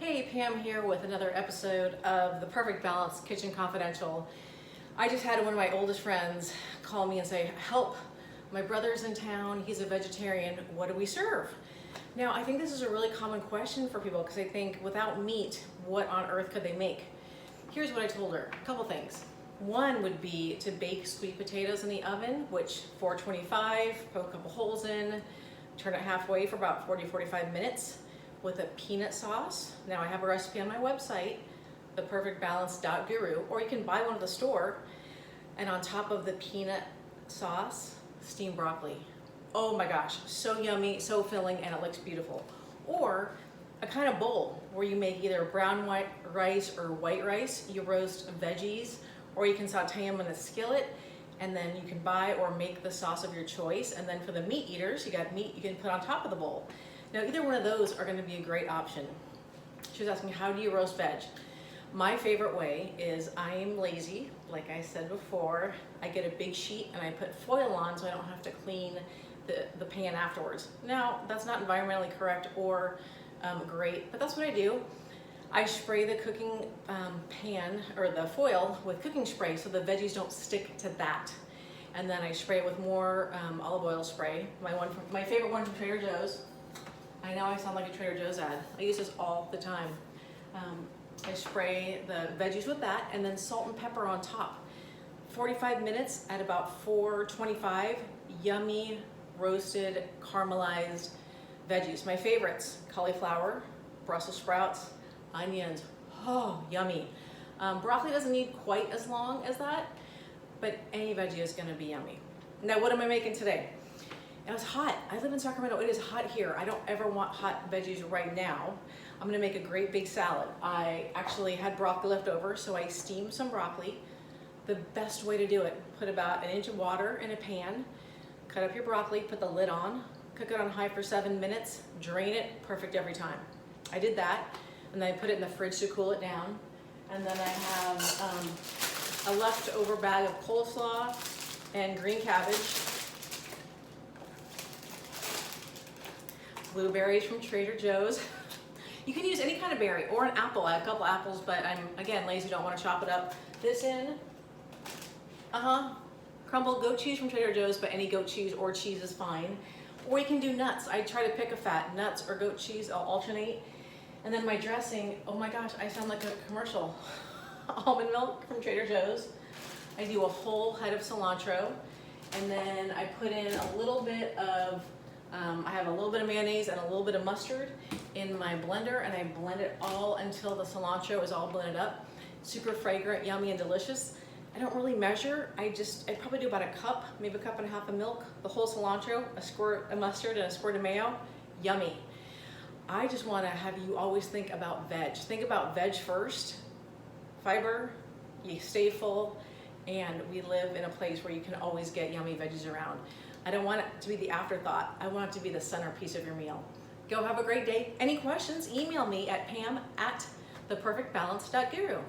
Hey, Pam here with another episode of The Perfect Balance Kitchen Confidential. I just had one of my oldest friends call me and say, help, my brother's in town, he's a vegetarian, what do we serve? Now, I think this is a really common question for people because I think without meat, what on earth could they make? Here's what I told her, a couple things. One would be to bake sweet potatoes in the oven, which 425, poke a couple holes in, turn it halfway for about 40-45 minutes with a peanut sauce. Now I have a recipe on my website, theperfectbalance.guru, or you can buy one at the store, and on top of the peanut sauce, steamed broccoli. Oh my gosh, so yummy, so filling, and it looks beautiful. Or a kind of bowl where you make either brown white rice or white rice. You roast veggies, or you can saute them in a skillet, and then you can buy or make the sauce of your choice. And then for the meat eaters, you got meat you can put on top of the bowl. Now, either one of those are going to be a great option. She was asking, how do you roast veg? My favorite way is I'm lazy. Like I said before, I get a big sheet and I put foil on so I don't have to clean the pan afterwards. Now, that's not environmentally correct or great, but that's what I do. I spray the cooking pan or the foil with cooking spray so the veggies don't stick to that. And then I spray it with more olive oil spray. My favorite one from Trader Joe's. I know I sound like a Trader Joe's ad. I use this all the time. I spray the veggies with that and then salt and pepper on top. 45 minutes at about 425, yummy, roasted, caramelized veggies. My favorites, cauliflower, Brussels sprouts, onions, oh, yummy. Broccoli doesn't need quite as long as that, but any veggie is gonna be yummy. Now, what am I making today? It was hot. I live in Sacramento. It is hot here. I don't ever want hot veggies right now. I'm gonna make a great big salad. I actually had broccoli left over, so I steamed some broccoli. The best way to do it, put about an inch of water in a pan, cut up your broccoli, put the lid on, cook it on high for 7 minutes, drain it, perfect every time. I did that, and then I put it in the fridge to cool it down. And then I have a leftover bag of coleslaw and green cabbage, blueberries from Trader Joe's. You can use any kind of berry or an apple. I have a couple apples, but I'm, again, lazy, don't want to chop it up. This in, crumbled goat cheese from Trader Joe's, but any goat cheese or cheese is fine. Or you can do nuts. I try to pick a fat, nuts or goat cheese, I'll alternate. And then my dressing, oh my gosh, I sound like a commercial. Almond milk from Trader Joe's. I do a whole head of cilantro, and then I put in a little bit of I have a little bit of mayonnaise and a little bit of mustard in my blender, and I blend it all until the cilantro is all blended up. Super fragrant, yummy, and delicious. I don't really measure. I probably do about a cup, maybe a cup and a half of milk, the whole cilantro, a squirt of mustard, and a squirt of mayo. Yummy. I just want to have you always think about veg. Think about veg first. Fiber, you stay full, and we live in a place where you can always get yummy veggies around. I don't want it to be the afterthought. I want it to be the centerpiece of your meal. Go have a great day. Any questions, email me at pam@theperfectbalance.guru.